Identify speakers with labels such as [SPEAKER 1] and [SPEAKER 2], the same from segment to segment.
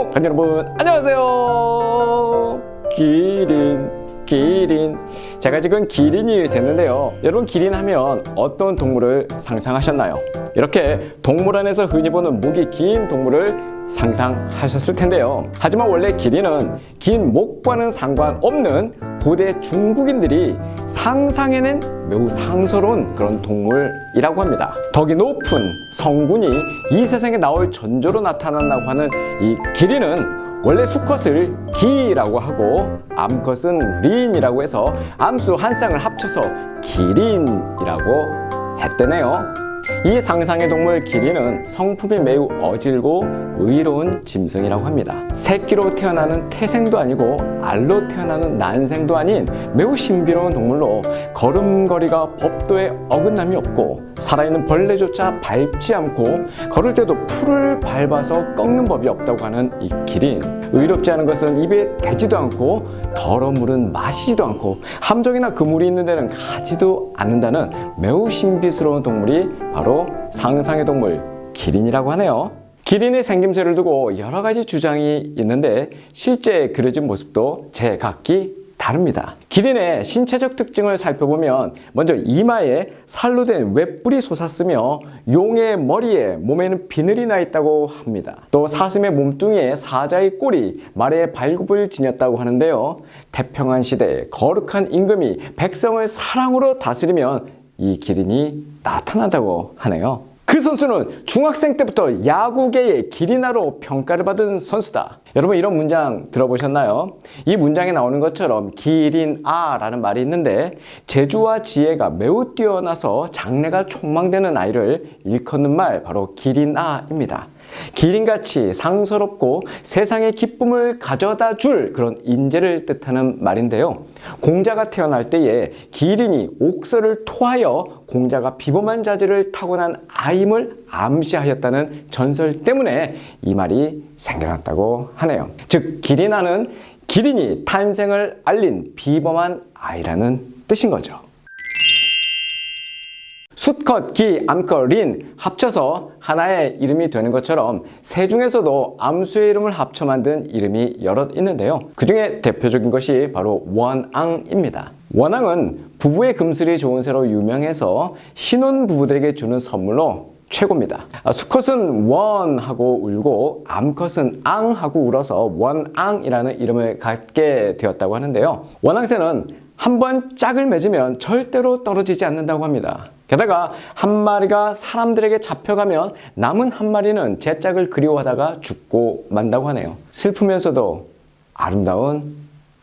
[SPEAKER 1] 구독자 여러분 안녕하세요. 기린. 제가 지금 기린이 됐는데요. 여러분, 기린 하면 어떤 동물을 상상하셨나요? 이렇게 동물원에서 흔히 보는 목이 긴 동물을 상상하셨을 텐데요. 하지만 원래 기린은 긴 목과는 상관없는 고대 중국인들이 상상해낸 매우 상서로운 그런 동물이라고 합니다. 덕이 높은 성군이 이 세상에 나올 전조로 나타난다고 하는 이 기린은 원래 수컷을 기라고 하고 암컷은 린이라고 해서 암수 한 쌍을 합쳐서 기린이라고 했대네요. 이 상상의 동물 기린은 성품이 매우 어질고 의로운 짐승이라고 합니다. 새끼로 태어나는 태생도 아니고 알로 태어나는 난생도 아닌 매우 신비로운 동물로 걸음걸이가 법도에 어긋남이 없고 살아있는 벌레조차 밟지 않고 걸을 때도 풀을 밟아서 꺾는 법이 없다고 하는 이 기린. 의롭지 않은 것은 입에 대지도 않고 더러운 물은 마시지도 않고 함정이나 그물이 있는 데는 가지도 않는다는 매우 신비스러운 동물이 바로 상상의 동물 기린이라고 하네요. 기린의 생김새를 두고 여러 가지 주장이 있는데 실제 그려진 모습도 제각기 다릅니다. 기린의 신체적 특징을 살펴보면 먼저 이마에 살로 된 웹뿔이 솟았으며 용의 머리에 몸에는 비늘이 나 있다고 합니다. 또 사슴의 몸뚱이에 사자의 꼬리, 말의 발굽을 지녔다고 하는데요. 태평한 시대에 거룩한 임금이 백성을 사랑으로 다스리면 이 기린이 나타난다고 하네요. 그 선수는 중학생 때부터 야구계의 기린아로 평가를 받은 선수다. 여러분, 이런 문장 들어보셨나요? 이 문장에 나오는 것처럼 기린아라는 말이 있는데 재주와 지혜가 매우 뛰어나서 장래가 촉망되는 아이를 일컫는 말, 바로 기린아입니다. 기린같이 상서롭고 세상의 기쁨을 가져다 줄 그런 인재를 뜻하는 말인데요. 공자가 태어날 때에 기린이 옥설을 토하여 공자가 비범한 자질을 타고난 아임을 암시하였다는 전설 때문에 이 말이 생겨났다고 하네요. 즉, 기린아는 기린이 탄생을 알린 비범한 아이라는 뜻인 거죠. 수컷, 기, 암컷, 린 합쳐서 하나의 이름이 되는 것처럼 새 중에서도 암수의 이름을 합쳐 만든 이름이 여럿 있는데요. 그 중에 대표적인 것이 바로 원앙입니다. 원앙은 부부의 금슬이 좋은 새로 유명해서 신혼 부부들에게 주는 선물로 최고입니다. 수컷은 원하고 울고 암컷은 앙하고 울어서 원앙이라는 이름을 갖게 되었다고 하는데요. 원앙새는 한번 짝을 맺으면 절대로 떨어지지 않는다고 합니다. 게다가 한 마리가 사람들에게 잡혀가면 남은 한 마리는 제 짝을 그리워하다가 죽고 만다고 하네요. 슬프면서도 아름다운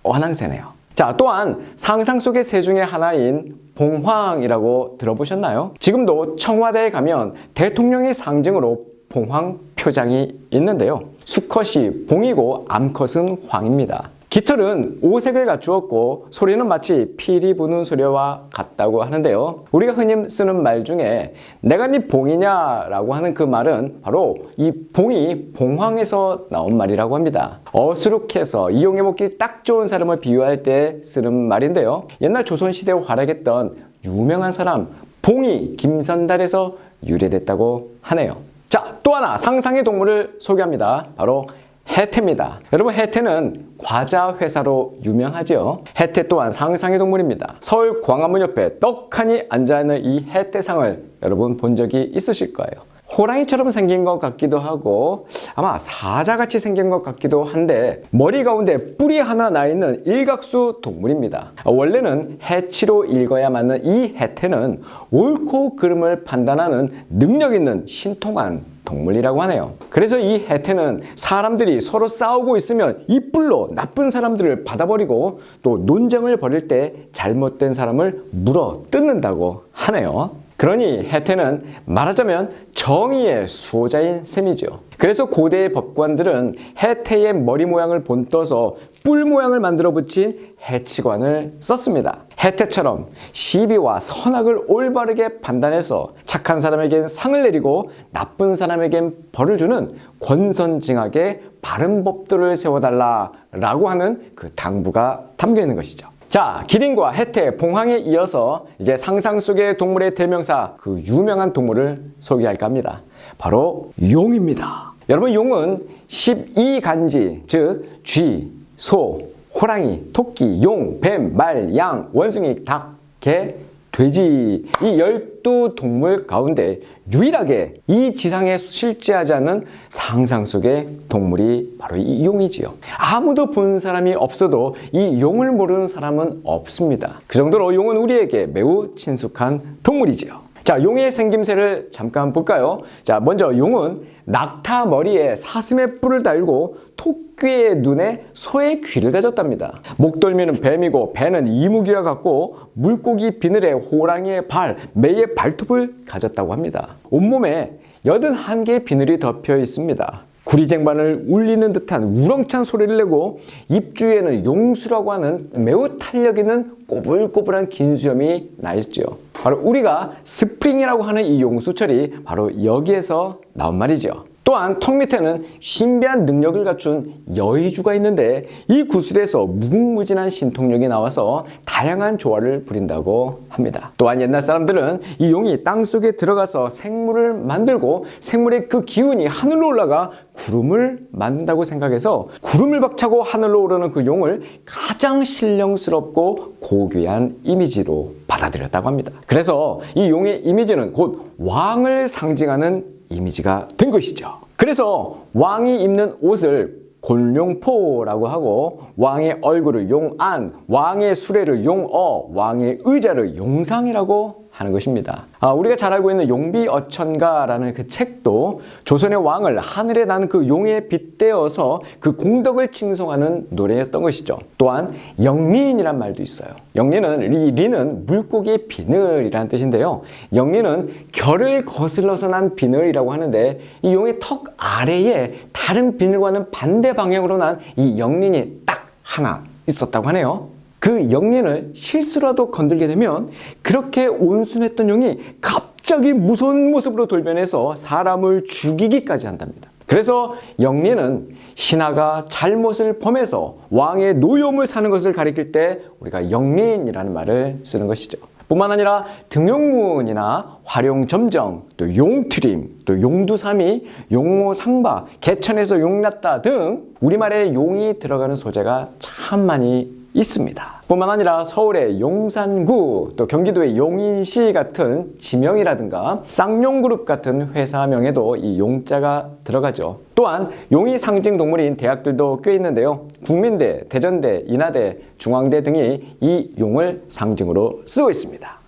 [SPEAKER 1] 원앙새네요. 자, 또한 상상 속의 새 중에 하나인 봉황이라고 들어보셨나요? 지금도 청와대에 가면 대통령의 상징으로 봉황 표장이 있는데요. 수컷이 봉이고 암컷은 황입니다. 깃털은 오색을 갖추었고 소리는 마치 피리 부는 소리와 같다고 하는데요. 우리가 흔히 쓰는 말 중에 내가 네 봉이냐 라고 하는 그 말은 바로 이 봉이 봉황에서 나온 말이라고 합니다. 어수룩해서 이용해 먹기 딱 좋은 사람을 비유할 때 쓰는 말인데요. 옛날 조선시대에 활약했던 유명한 사람 봉이 김선달에서 유래됐다고 하네요. 자, 또 하나 상상의 동물을 소개합니다. 바로 해태입니다. 여러분, 해태는 과자 회사로 유명하죠. 해태 또한 상상의 동물입니다. 서울 광화문 옆에 떡하니 앉아있는 이 해태상을 여러분 본 적이 있으실 거예요. 호랑이처럼 생긴 것 같기도 하고 아마 사자같이 생긴 것 같기도 한데 머리 가운데 뿔이 하나 나 있는 일각수 동물입니다. 원래는 해치로 읽어야 맞는 이 해태는 옳고 그름을 판단하는 능력 있는 신통한 동물이라고 하네요. 그래서 이 해태는 사람들이 서로 싸우고 있으면 이 뿔로 나쁜 사람들을 받아버리고 또 논쟁을 벌일 때 잘못된 사람을 물어 뜯는다고 하네요. 그러니 해태는 말하자면 정의의 수호자인 셈이죠. 그래서 고대의 법관들은 해태의 머리 모양을 본떠서 뿔 모양을 만들어 붙인 해치관을 썼습니다. 해태처럼 시비와 선악을 올바르게 판단해서 착한 사람에겐 상을 내리고 나쁜 사람에겐 벌을 주는 권선징악의 바른 법도를 세워달라라고 하는 그 당부가 담겨 있는 것이죠. 자, 기린과 해태, 봉황에 이어서 이제 상상 속의 동물의 대명사, 그 유명한 동물을 소개할까 합니다. 바로 용입니다. 여러분, 용은 12간지, 즉 쥐, 소, 호랑이, 토끼, 용, 뱀, 말, 양, 원숭이, 닭, 개, 돼지, 이 12동물 가운데 유일하게 이 지상에 실제하지 않는 상상 속의 동물이 바로 이 용이지요. 아무도 본 사람이 없어도 이 용을 모르는 사람은 없습니다. 그 정도로 용은 우리에게 매우 친숙한 동물이지요. 자, 용의 생김새를 잠깐 볼까요? 자, 먼저 용은 낙타 머리에 사슴의 뿔을 달고 토끼의 눈에 소의 귀를 가졌답니다. 목덜미는 뱀이고 배는 이무기와 같고 물고기 비늘에 호랑이의 발, 매의 발톱을 가졌다고 합니다. 온몸에 81개의 비늘이 덮여 있습니다. 구리쟁반을 울리는 듯한 우렁찬 소리를 내고 입 주위에는 용수라고 하는 매우 탄력 있는 꼬불꼬불한 긴 수염이 나 있죠. 바로 우리가 스프링이라고 하는 이 용수철이 바로 여기에서 나온 말이죠. 또한 턱 밑에는 신비한 능력을 갖춘 여의주가 있는데 이 구슬에서 무궁무진한 신통력이 나와서 다양한 조화를 부린다고 합니다. 또한 옛날 사람들은 이 용이 땅속에 들어가서 생물을 만들고 생물의 그 기운이 하늘로 올라가 구름을 만든다고 생각해서 구름을 박차고 하늘로 오르는 그 용을 가장 신령스럽고 고귀한 이미지로 받아들였다고 합니다. 그래서 이 용의 이미지는 곧 왕을 상징하는 이미지가 된 것이죠. 그래서 왕이 입는 옷을 곤룡포라고 하고 왕의 얼굴을 용안, 왕의 수레를 용어, 왕의 의자를 용상이라고 하는 것입니다. 우리가 잘 알고 있는 용비어천가라는 그 책도 조선의 왕을 하늘에 난 그 용에 빗대어서 그 공덕을 칭송하는 노래였던 것이죠. 또한 영린이란 말도 있어요. 영린은 리는 물고기의 비늘이라는 뜻인데요. 영린은 결을 거슬러서 난 비늘이라고 하는데 이 용의 턱 아래에 다른 비늘과는 반대 방향으로 난 이 영린이 딱 하나 있었다고 하네요. 그 영린을 실수라도 건들게 되면 그렇게 온순했던 용이 갑자기 무서운 모습으로 돌변해서 사람을 죽이기까지 한답니다. 그래서 영린은 신하가 잘못을 범해서 왕의 노여움을 사는 것을 가리킬 때 우리가 영린이라는 말을 쓰는 것이죠. 뿐만 아니라 등용문이나 활용점정, 또 용트림, 또 용두삼이, 용모상바, 개천에서 용났다 등 우리말에 용이 들어가는 소재가 참 많이 있습니다. 뿐만 아니라 서울의 용산구, 또 경기도의 용인시 같은 지명이라든가 쌍용그룹 같은 회사명에도 이 용자가 들어가죠. 또한 용이 상징 동물인 대학들도 꽤 있는데요. 국민대, 대전대, 인하대, 중앙대 등이 이 용을 상징으로 쓰고 있습니다.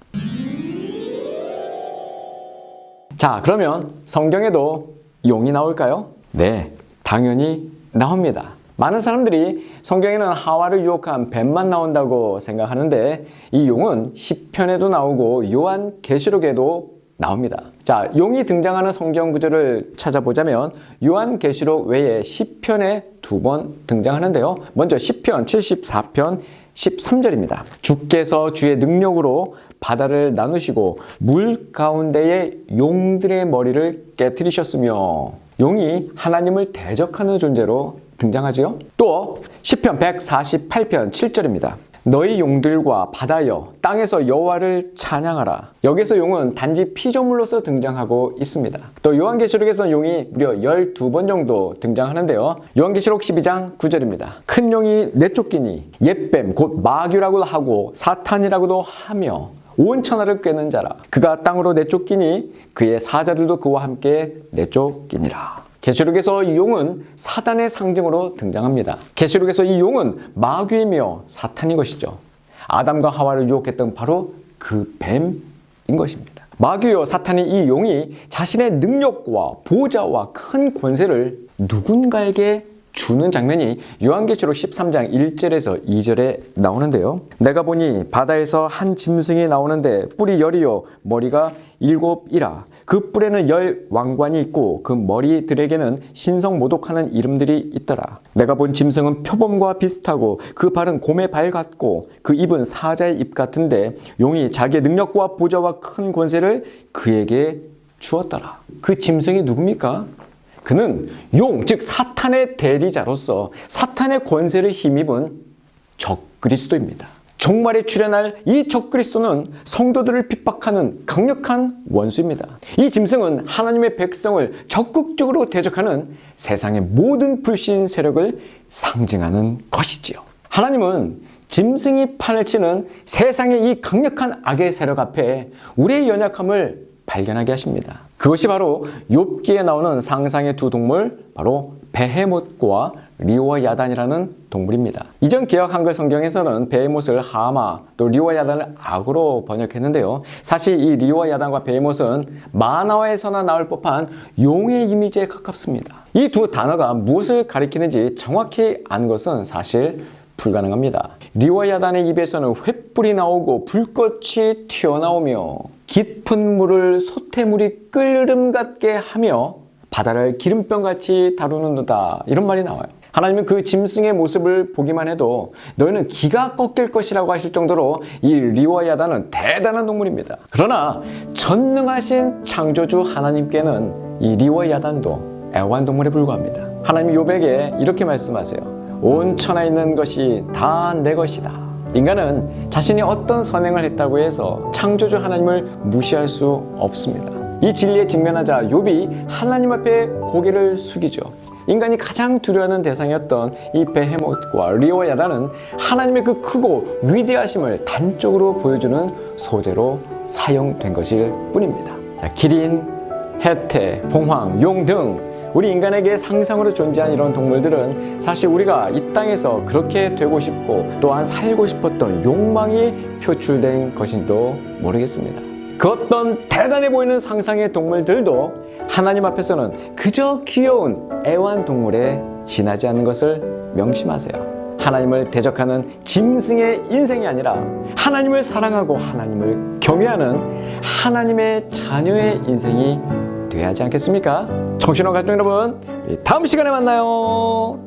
[SPEAKER 1] 자, 그러면 성경에도 용이 나올까요? 네, 당연히 나옵니다. 많은 사람들이 성경에는 하와를 유혹한 뱀만 나온다고 생각하는데 이 용은 시편에도 나오고 요한계시록에도 나옵니다. 자, 용이 등장하는 성경 구절을 찾아보자면 요한계시록 외에 시편에 2번 등장하는데요. 먼저 시편 74편 13절입니다. 주께서 주의 능력으로 바다를 나누시고 물 가운데에 용들의 머리를 깨트리셨으며 용이 하나님을 대적하는 존재로 등장하지요. 또 시편 148편 7절입니다. 너희 용들과 바다여 땅에서 여호와를 찬양하라. 여기서 용은 단지 피조물로서 등장하고 있습니다. 또 요한계시록에서 용이 무려 12번 정도 등장하는데요. 요한계시록 12장 9절입니다. 큰 용이 내쫓기니 옛뱀 곧 마귀라고도 하고 사탄이라고도 하며 온 천하를 꿰는 자라. 그가 땅으로 내쫓기니 그의 사자들도 그와 함께 내쫓기니라. 계시록에서 이 용은 사단의 상징으로 등장합니다. 계시록에서 이 용은 마귀이며 사탄인 것이죠. 아담과 하와를 유혹했던 바로 그 뱀인 것입니다. 마귀요 사탄이 이 용이 자신의 능력과 보좌와 큰 권세를 누군가에게 주는 장면이 요한계시록 13장 1절에서 2절에 나오는데요. 내가 보니 바다에서 한 짐승이 나오는데 뿔이 10이요 머리가 7이라. 그 뿔에는 10 왕관이 있고 그 머리들에게는 신성모독하는 이름들이 있더라. 내가 본 짐승은 표범과 비슷하고 그 발은 곰의 발 같고 그 입은 사자의 입 같은데 용이 자기의 능력과 보좌와 큰 권세를 그에게 주었더라. 그 짐승이 누굽니까? 그는 용, 즉 사탄의 대리자로서 사탄의 권세를 힘입은 적그리스도입니다. 종말에 출현할 이 적그리스도는 성도들을 핍박하는 강력한 원수입니다. 이 짐승은 하나님의 백성을 적극적으로 대적하는 세상의 모든 불신 세력을 상징하는 것이지요. 하나님은 짐승이 판을 치는 세상의 이 강력한 악의 세력 앞에 우리의 연약함을 발견하게 하십니다. 그것이 바로 욥기에 나오는 상상의 두 동물, 바로 베헤못과 리오와 야단이라는 동물입니다. 이전 개역 한글 성경에서는 베헤못을 하마, 또 리오와 야단을 악으로 번역했는데요. 사실 이 리오와 야단과 베헤못은 만화에서나 나올 법한 용의 이미지에 가깝습니다. 이 두 단어가 무엇을 가리키는지 정확히 아는 것은 사실 불가능합니다. 리오와 야단의 입에서는 횃불이 나오고 불꽃이 튀어나오며 깊은 물을 소태물이 끓음 같게 하며 바다를 기름병같이 다루는도다, 이런 말이 나와요. 하나님은 그 짐승의 모습을 보기만 해도 너희는 기가 꺾일 것이라고 하실 정도로 이 리오와 야단은 대단한 동물입니다. 그러나 전능하신 창조주 하나님께는 이 리오와 야단도 애완동물에 불과합니다. 하나님이 욥에게 이렇게 말씀하세요. 온 천하에 있는 것이 다 내 것이다. 인간은 자신이 어떤 선행을 했다고 해서 창조주 하나님을 무시할 수 없습니다. 이 진리에 직면하자 욥이 하나님 앞에 고개를 숙이죠. 인간이 가장 두려워하는 대상이었던 이 베헤못과 리오와 야단은 하나님의 그 크고 위대하심을 단적으로 보여주는 소재로 사용된 것일 뿐입니다. 자, 기린, 해태, 봉황, 용 등 우리 인간에게 상상으로 존재한 이런 동물들은 사실 우리가 이 땅에서 그렇게 되고 싶고 또한 살고 싶었던 욕망이 표출된 것인지도 모르겠습니다. 그 어떤 대단해 보이는 상상의 동물들도 하나님 앞에서는 그저 귀여운 애완동물에 지나지 않는 것을 명심하세요. 하나님을 대적하는 짐승의 인생이 아니라 하나님을 사랑하고 하나님을 경외하는 하나님의 자녀의 인생이 돼야 하지 않겠습니까? 청신호 가족 여러분, 다음 시간에 만나요.